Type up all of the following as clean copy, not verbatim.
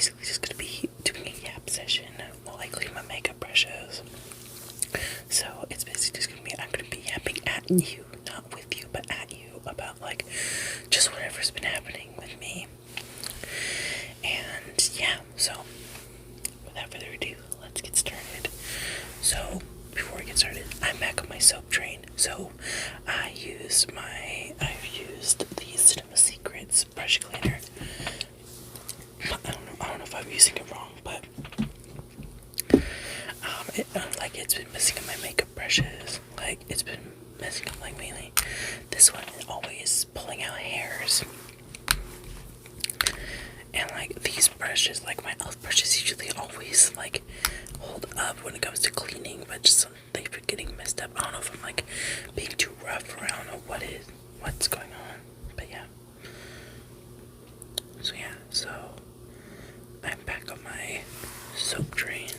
basically just gonna be doing a yap session while I clean my makeup brushes. So it's basically just gonna be, I'm gonna be yapping at you, not with you, but at you, about like just whatever's been happening with me. And yeah, so without further ado, let's get started. So before we get started, I'm back on my soap train. So I've used the Cinema Secrets brush cleaner. I don't know if I'm using it wrong, but it's been messing up my makeup brushes. Like, it's been messing up, like, mainly this one is always pulling out hairs. And like these brushes, like my e.l.f. brushes, usually always like hold up when it comes to cleaning, but just they've been getting messed up. I don't know if I'm like being too rough, or I don't know what's going on, but yeah. So I'm back on my soap train.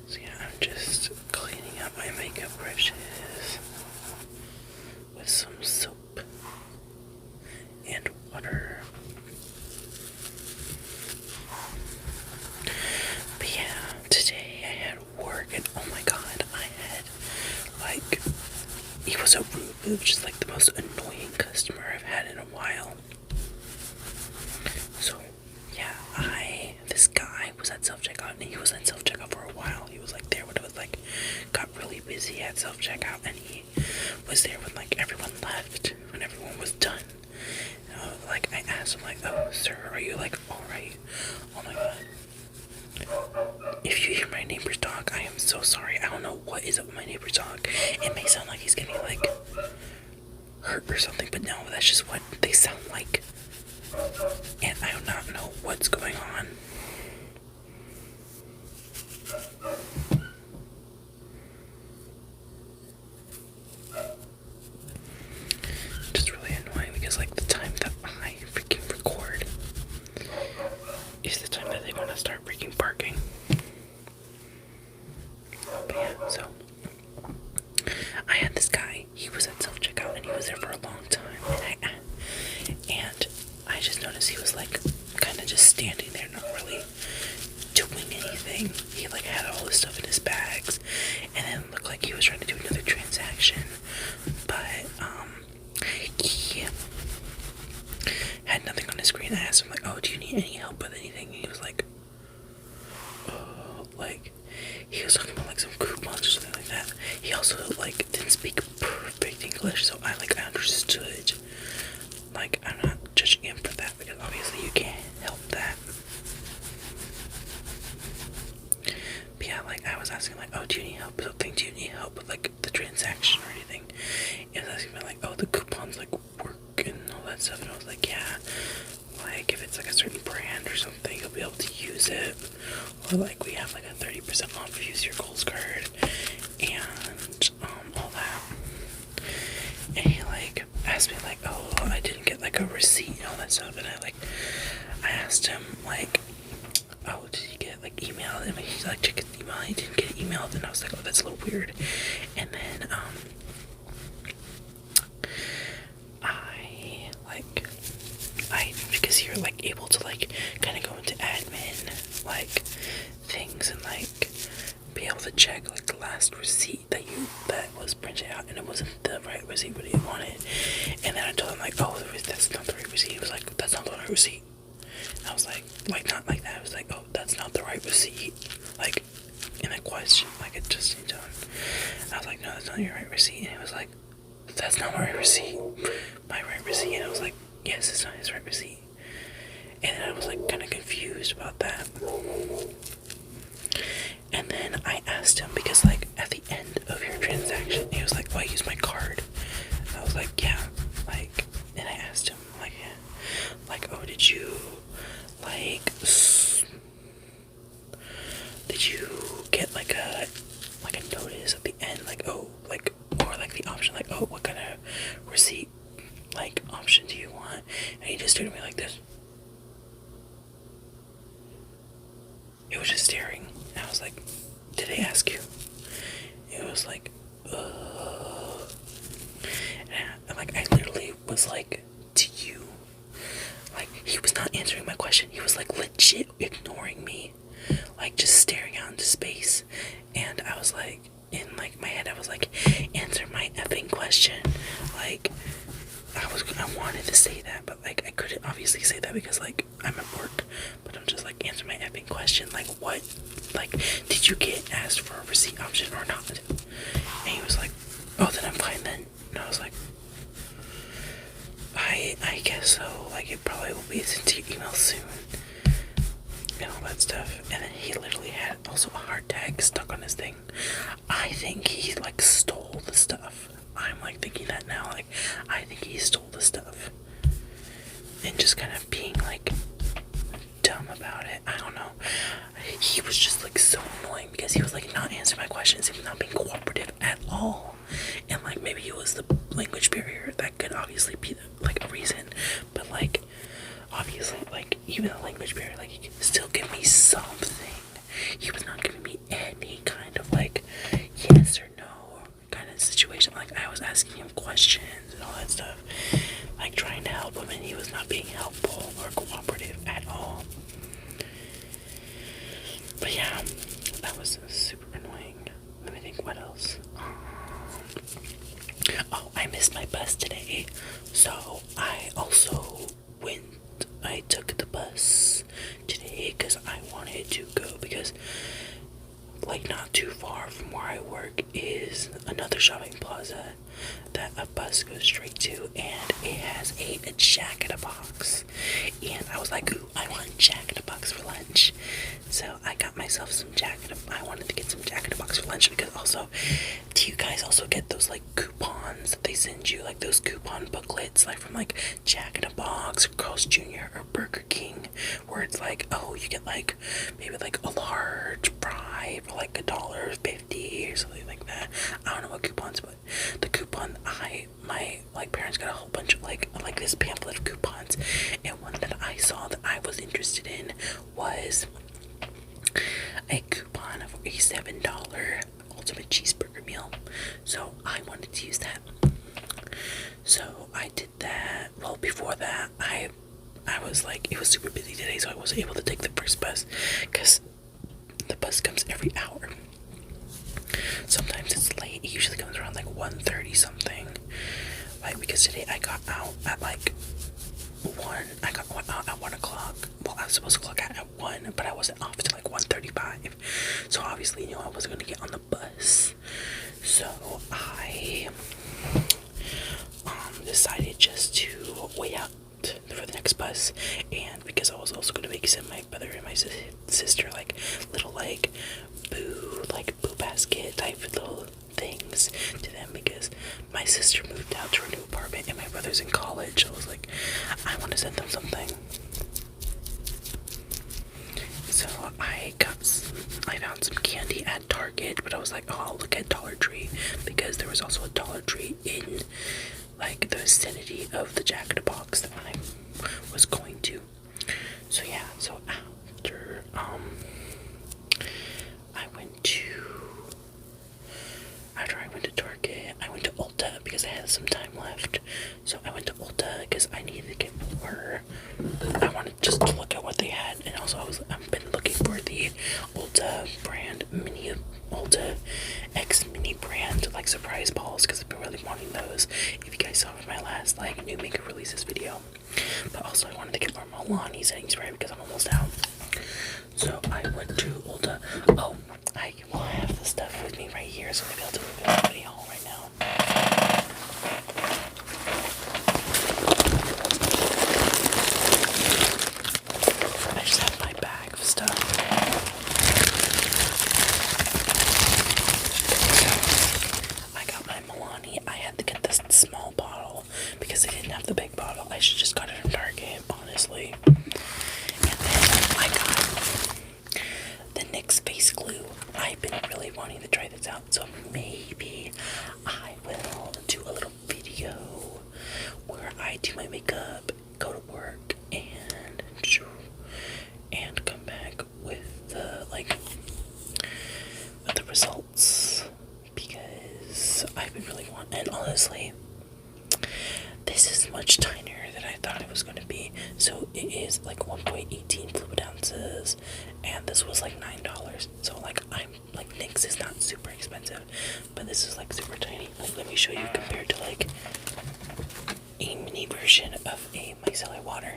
So yeah, I'm just cleaning up my makeup brushes with some soap and water. But yeah, today I had work, and oh my god, he was so rude. It was just like the most annoying customer I've had in a while. So yeah, this guy was at self-checkout, and he was at self-checkout for a while. He was like there when it was like got really busy at self-checkout, and he was there when like everyone left, when everyone was done. Like I asked him like, "Oh sir, are you like alright?" Oh my god. If you hear my neighbor's dog, I am so sorry. I don't know what is up with my neighbor's dog. It may sound like he's getting like hurt or something, but no, that's just what they sound like. And I do not know what's going on. Just really annoying because like the time that I freaking record is the time that they want to start freaking barking. But yeah, so I had this guy, he was at self-checkout, and he was there for a long time, and I just noticed he was like kind of just standing there, not really doing anything. He like had all this stuff in his bags, and then it looked like he was trying to do another transaction, but he had nothing on his screen. I asked him like, "Oh, do you need any help with anything?" And he was like, "Oh," like he was talking about like some coupons or something like that. He also like didn't speak perfect English, so I understood. Like, I'm not judging him for that, because obviously you can't help that. But yeah, like I was asking like, "Oh, do you need help with something? Do you need help with like the transaction or anything?" He was asking me like, "Oh, the coupons like work and all that stuff," and I was like, "Yeah, like if it's like a certain brand or something, you'll be able to use it, or like we have like a 30% off if you use your Kohl's card, and all that." And he like asked me like, "Oh, I didn't get like a receipt and all that stuff," and I asked him like, "Oh, did you get like email?" And he's like, "Check his email." He didn't get emailed, and I was like, "Oh, that's a little weird." And then because you're like able to like kind of go into admin like things and like be able to check like the last receipt that was printed out, and it wasn't the right receipt what he wanted. And then I told him like, "Oh, that's not the right receipt." He was like, "That's not the right receipt." And I was like not like that. I was like, "Oh, that's not the right receipt." Like in a question, like it just seemed done. I was like, "No, that's not your right receipt." And he was like, "That's not my right receipt. My right receipt." And I was like, "Yes, it's not his right receipt." And then I was like kind of confused about that. And then I asked him, because like at the end of your transaction, he was like, "Oh, I used my card." And I was like, "Yeah." Like, and I asked him like, like, "Oh, did you get like a notice at the end, like, oh, like, or like the option, like, oh, what kind of receipt like option do you want?" And he just stared at me like this. It was just staring. And I was like, "Did they ask you?" It was like, was like, "Do you?" Like, he was not answering my question. He was like legit ignoring me, like just staring out into space. And I was like, in like my head, I was like, "Answer my effing question." Like, I wanted to say that, but like I couldn't obviously say that because like I'm at work. But I'm just like, "Answer my effing question." Like, what? Like, did you get asked for a receipt option or not? And he was like, "Oh, then I'm fine then." And I was like, I guess so. Like, it probably will be sent to your email soon. And all that stuff. And then he literally had also a heart tag stuck on his thing. I think he like stole the stuff. I'm like thinking that now. Like, I think he stole the stuff. And just kind of being like dumb about it. I don't know. He was just like so annoying because he was like not answering my questions. He was not being cooperative at all. And like maybe it was the language barrier. That could obviously be like a reason. But like obviously like even the language barrier, like he could still give me something. He was not giving me any kind of like yes or no kind of situation. Like I was asking him questions and all that stuff. Like trying to help him, and he was not being helpful or cooperative at all. But yeah, that was super annoying. Let me think what else. Oh, I missed my bus today. So I took the bus today because I wanted to go because like not too far from where I work is another shopping plaza that a bus goes straight to, and it has a Jack in a Box. And I was like, ooh, I want Jack in a Box for lunch. So I got myself some I wanted to get some Jack in a Box for lunch because also, do you guys also get those like coupons that they send you, like those coupon booklets, like from like Jack in a Box, or Carl's Jr. or Burger King, where it's like, oh, you get like maybe like a large fry for like $1.50 or something like that. I don't know what coupons, but the coupon my like parents got a whole bunch of like this pamphlet of coupons, and one that I saw that I was interested in was a coupon for a $7 ultimate cheeseburger meal. So I wanted to use that. So I did that. Well, before that, I was like, it was super busy today, so I wasn't able to take the first bus because the bus comes every hour. Sometimes it's late. It usually comes around like 1:30 something. Like, because today I got out at like 1. I got out at 1 o'clock. Well, I was supposed to clock out at 1, but I wasn't off till like 1:35. So obviously, I wasn't gonna get on the bus. So I decided just to wait out for the next bus, and because I was also gonna make some my brother and my sister like little like boo basket type little things to them, because my sister moved out to her new apartment and my brother's in college. I was like, I want to send them something. So I found some candy at Target, but I was like, oh, I'll look at Dollar Tree, because there was also a Dollar Tree in like the vicinity of the Jack in the Box that I was going to. So yeah, so after I went to Target, I went to Ulta because I had some time left. So I went to Ulta because I needed to get more. I wanted just to look at what they had, and also I've been looking for the Ulta brand Ulta X mini brand like surprise balls, because I've been really wanting those. If you guys saw from my last like new makeup releases video. But also I wanted to get more Milani setting spray because I'm almost out. So I went to Ulta. Oh, I will have the stuff with me right here, so maybe I'll do a video haul right now. I just have my bag of stuff. I got my Milani. I had to get this small bottle because they didn't have the big bottle. I should just got it from Target, honestly. And then I got the NYX face glue. I've been really wanting to try this out, so maybe I will do a little video where I do my makeup, go to work, and come back with the results, because I've been really wanting. And honestly, this is much tinier than I thought it was going to be. So it is like 1.18 fluid ounces, and this was like $9. So like NYX is not super expensive, but this is like super tiny. Like, let me show you compared to like a mini version of a micellar water.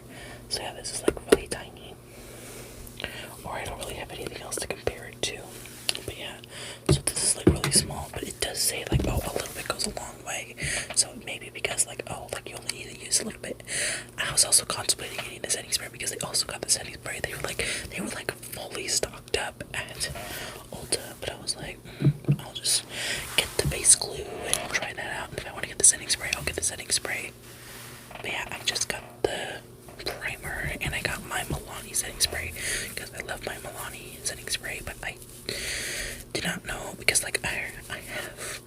So yeah, this is like really tiny, or I don't really have anything else to compare it to. But yeah, so this is like really small, but it does say like, oh, a little bit goes a long way. So maybe because like, oh, like you only need to use a little bit. I was also contemplating getting the setting spray because they also got the setting spray. They were like fully stocked up at Ulta, but I was like, I'll just get the base glue and I'll try that out. And if I want to get the setting spray, I'll get the setting spray. But yeah, I just got the primer and I got my Milani setting spray because I love my Milani setting spray, but I did not know because like I have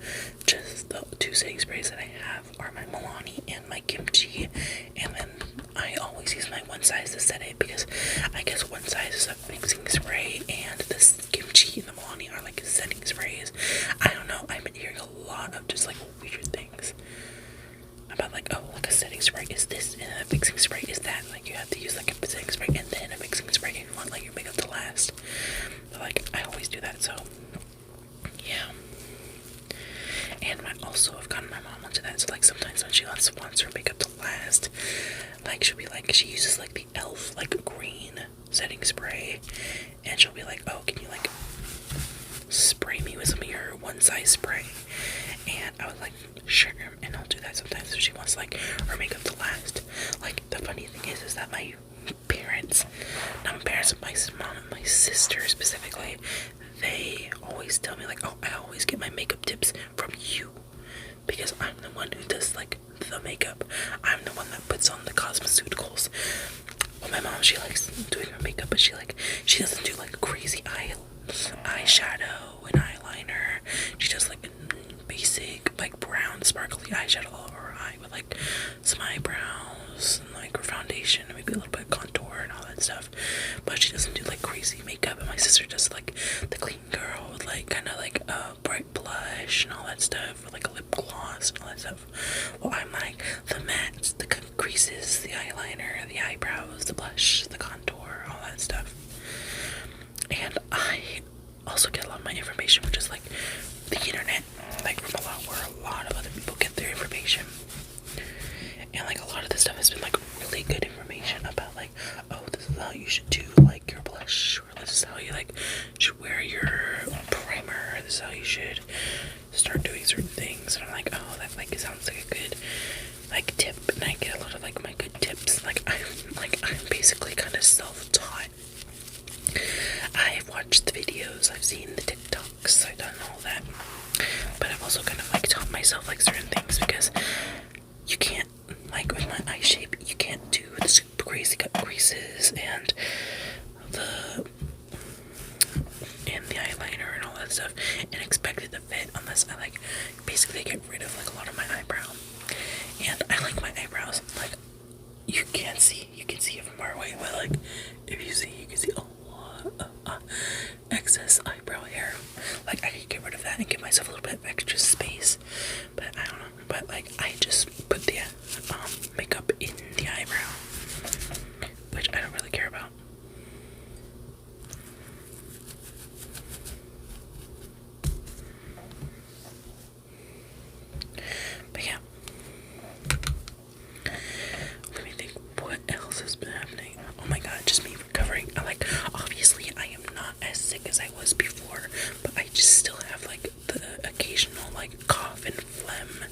just the two setting sprays that I have are my Milani and my kimchi, and then I always use my one size to set it because I guess one size is a fixing spray and this kimchi and the Milani are like setting sprays. I don't know, I've been hearing a lot of just like weird things about like, oh, like a setting spray is this and a fixing spray is that. Like you have to use like a setting spray and then a fixing spray if you want like your makeup to last. But like I always do that, so yeah. And also I've gotten my mom onto that, so like sometimes when she wants her makeup to last, like she'll be like, she uses like the e.l.f. like green setting spray, and she'll be like, oh, can you like spray me with some of your one size spray? And I was like, sure, and I'll do that sometimes if she wants like her makeup to last. Like the funny thing is that my parents, not my parents, my mom and my sister specifically, they always tell me like, oh, I always get my makeup tips from you because I'm the one who does like the makeup. I'm the one that puts on the cosmeceuticals. Well, my mom, she likes doing her makeup, but she doesn't do like crazy eyeshadow and eyeliner. She does like basic like brown sparkly eyeshadow all over her eye with like some eyebrows and like her foundation and maybe a little bit of contour and all that stuff. But she doesn't do like crazy makeup. And my sister does like the clean girl with like kind of like a bright blush and all that stuff, with like a lip gloss and all that stuff. Well, I'm like the mattes, the creases, the eyeliner, the eyebrows, the blush, the contour, all that stuff. And I also get a lot of my information from just like the internet, like from where a lot of other people get their information. And like a lot of this stuff has been like really good information about like, oh, this is how you should do like your blush, or this is how you like should wear your primer, this is how you should start doing certain things. And I'm like, oh, that like sounds like a good like tip. And I get a lot of like my good tips. I'm basically kind of self-taught. I've watched the videos, I've seen the TikToks, I've done all that, but I've also kind of like taught myself like certain things because you can't, like with my eye shape, you can't do the super crazy cut creases and the eyeliner and all that stuff and expect it to fit unless I like basically get rid of like a lot of my eyebrow. And I like my eyebrows, like you can see it from far away, but like if you see, you can see a lot of excess eyebrow hair. Like I could get rid of that and give myself a little bit of extra space, but I don't know. But like I just put the makeup in the eyebrow, which I don't really care about. But yeah, let me think what else has been happening. Oh my god, just me recovering. Like obviously I am not as sick as I was before, but I just still have like the occasional like cough and phlegm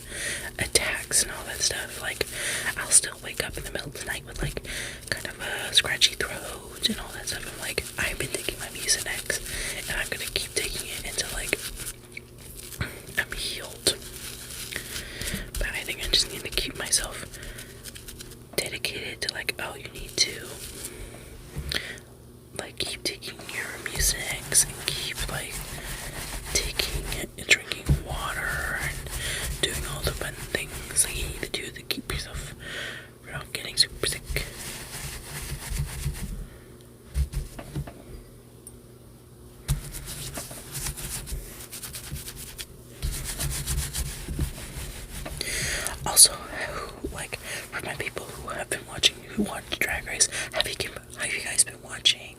attacks and all that stuff. Like I'll still wake up in the middle of the night with like kind of a scratchy throat and all that stuff. I'm like, I've been taking my Mucinex and I'm gonna keep taking it until like I'm healed. But I think I just need to keep myself dedicated to like, oh, you need to like keep taking your Mucinex and keep like taking and drinking water and doing all the fun things that you need to do to keep yourself from getting super sick. Also, like for my people who have been watching, who watch Drag Race, have you guys been watching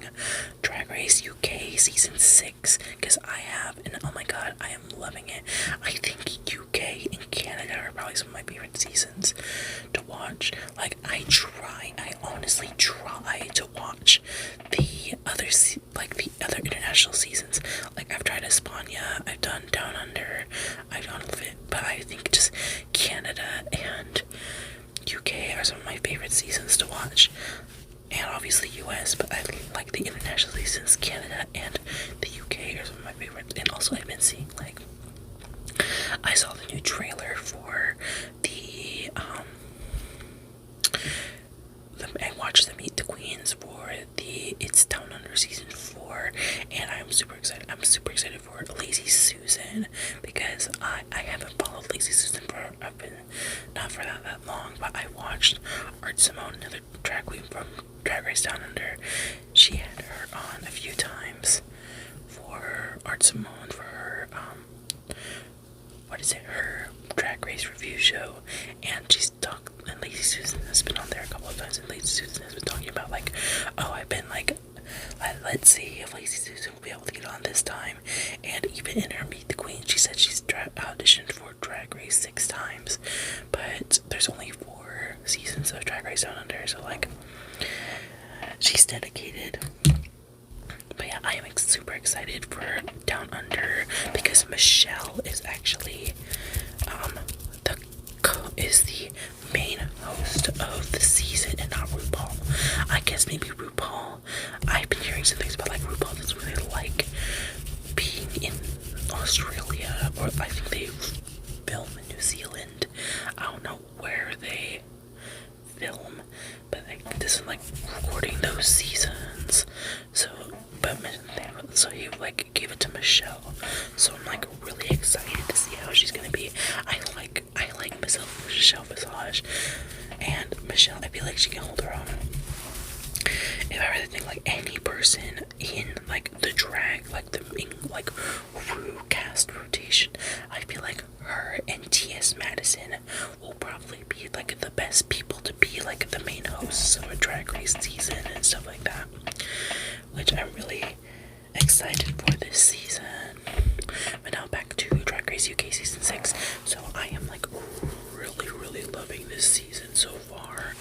Drag Race UK season 6? Because I have, and oh my god, I am loving it. I think UK and Canada are probably some of my favorite seasons to watch. Like, I honestly try to watch the other international seasons. Like, I've tried España, I've done Down Under, I've done a bit, but I think just Canada and UK are some of my favorite seasons to watch. And obviously US, but I like the international seasons. Canada and the UK are some of my favorites. And also I've been seeing, like, I saw the new trailer for I watched the Meet the Queens for the It's Down Under season 4, and I'm super excited. I'm super excited for Lazy Susan, because I haven't followed Lazy Susan for, not for that long, but I watched Art Simone, another drag queen from Drag Race Down Under. She had her on a few times for Art Simone, for her, her Drag Race review show, and and Lazy Susan has been on there a couple of times, and Lazy Susan has been talking about, like, oh, I've been like, let's see if Lazy Susan will be able to get on this time. And even in her Meet the Queen, she said she's auditioned for Drag Race 6 times, but there's only 4 seasons of Drag Race Down Under, so, like, she's dedicated. But yeah, I am super excited for Down Under, because Michelle is actually the main host of the season, and not RuPaul. I guess maybe RuPaul. I've been hearing some things about, like, RuPaul doesn't really like being in Australia, or I think they film in New Zealand. I don't know where they film, but this is like recording those seasons. So he like gave it to Michelle. So I'm like really excited to see how she's gonna be. I like Michelle Visage, and Michelle, I feel like she can hold her own. If I were to think, like, any person in, like, the drag, like, the like Ru cast rotation, I feel like her and T.S. Madison will probably be, like, the best people to be, like, the main hosts of a Drag Race season and stuff like that, which I'm really excited for this season. But now back to Drag Race UK season 6. So I am, like, really loving this season so far.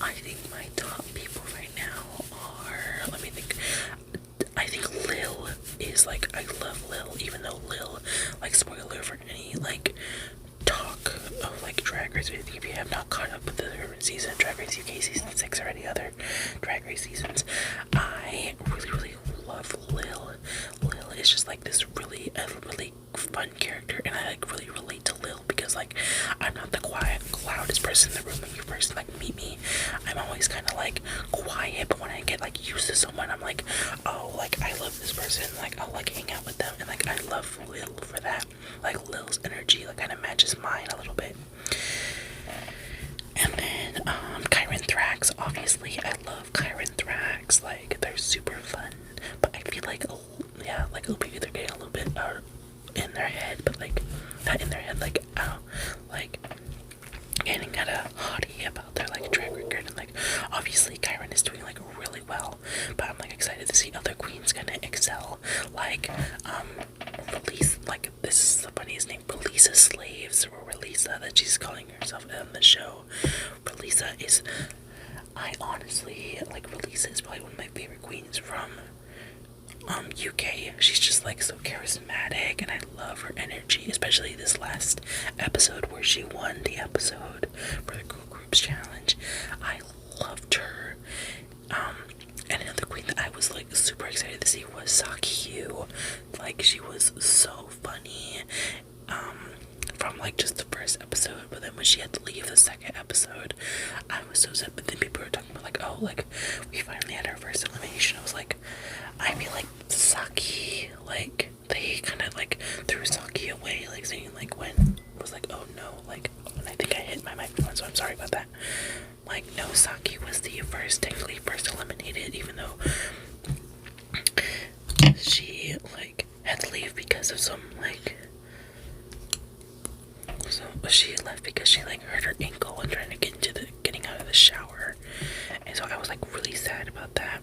I think my top people right now are, let me think, I think Lil is, like, I love Lil, even though Lil, like, spoiler for any, like, talk of, like, Drag Race, if you have not caught up with the current season, Drag Race UK season 6 or any other Drag Race seasons, I really love Lil. Lil is just, like, this really fun character, and I, like, really relate to Lil, because, like, I'm not the loudest person in the room. When you first, like, meet me, I'm always kind of, like, quiet, but when I get, like, used to someone, I'm like, oh, like, I love this person, like, I'll, like, hang out with them, and, like, I love Lil for that. Like, Lil's energy, like, kind of matches mine a little bit. And then, Kyron Thrax, obviously, I love Kyron Thrax, like, they're super fun, but I feel like, yeah, like, maybe they're getting a little bit, in their head, but, like, not in their head, like, like, getting kind of haughty about their, like, track record, and, like, obviously, Kyron is doing, like, really well, but I'm, like, excited to see other queens kind of excel, like, Release, like, this is the funniest name, Relisa Slaves, or Relisa, that she's calling herself on the show. Relisa is, I honestly, like, Relisa is probably one of my favorite queens from, UK. She's just, like, so charismatic, and I love her energy, especially this last episode where she won the episode for the Girl Groups Challenge. I loved her. And another queen that I was, like, super excited to see was Saki Yu. Like, she was so funny, from, like, just the first episode, but then when she had to leave the second episode, I was so sad. But then people were talking about, like, oh, like, we finally had our first elimination. I was like, I feel like Saki, like, they kind of, like, threw Saki away, like, saying, like, when it was like, oh no, like, and I think I hit my microphone, so I'm sorry about that. Like, no, Saki was the technically first eliminated, even though she, like, had to leave because of some, like, she left because she like hurt her ankle and trying to getting out of the shower, and so I was like really sad about that.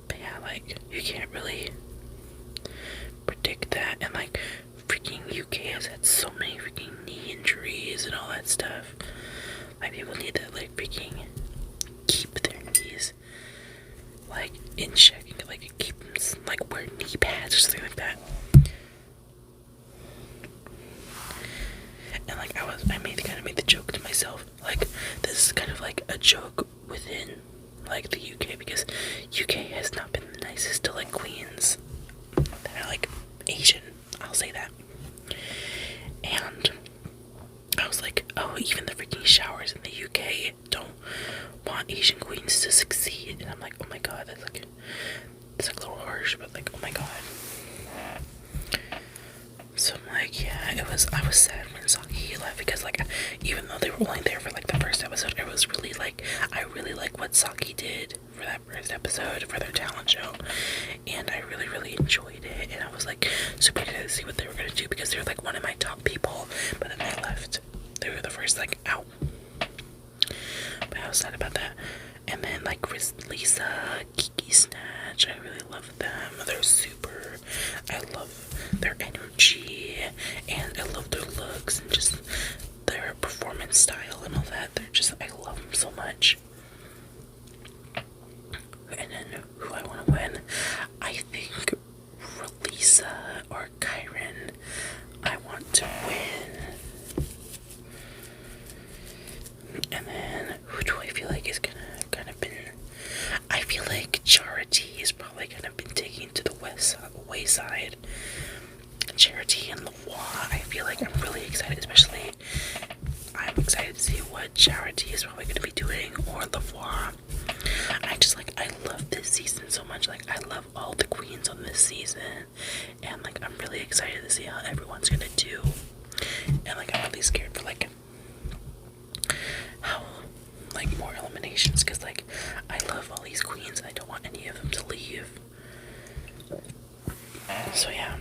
But yeah, like you can't really predict that, and like freaking UK has had so many freaking knee injuries and all that stuff. Like people need to like freaking keep their knees like in check, like keep them like wear knee pads or something like that. And like I kind of made the joke to myself, like this is kind of like a joke within like the UK, because UK has not been the nicest to like queens that are like Asian, I'll say that. And I was like, oh, even the freaking showers in the UK don't want Asian queens to succeed. And I'm like, oh my god, that's like a little harsh, but like, oh my god. So I'm like, yeah, I was sad when Saki left, because like, even though they were only there for like the first episode, it was really like, I really like what Saki did for that first episode for their talent show, and I really, really enjoyed it, and I was like super excited to see what they were gonna do, because they were like one of my top people, but then they left. They were the first like out. But I was sad about that. And then like Chris, Lisa, Kiki Snatch, I really love them. They're super. I love their energy, and I love their looks, and just their performance style and all that. They're just, I love them so much. And then who I want to win, I think Lisa or Kyron. I want to win. And then who do I feel like is gonna kind of been? I feel like Charity is probably kind of been taken to the wayside. Charity and Lavoie, I feel like I'm really excited, especially I'm excited to see what Charity is probably going to be doing, or Lavoie. I love this season so much. Like, I love all the queens on this season, and like I'm really excited to see how everyone's going to do. And like I'm really scared for like how like more eliminations, because like I love all these queens and I don't want any of them to leave. So yeah.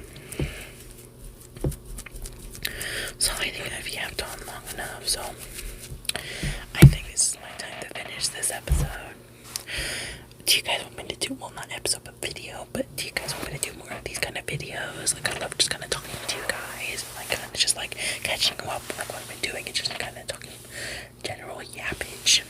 So I think I've yapped on long enough, so I think this is my time to finish this episode. Do you guys want me to do, well, not episode but video, but do you guys want me to do more of these kind of videos? Like, I love just kind of talking to you guys, and like kind of just like catching up like what I've been doing, and just kind of talking general yappage.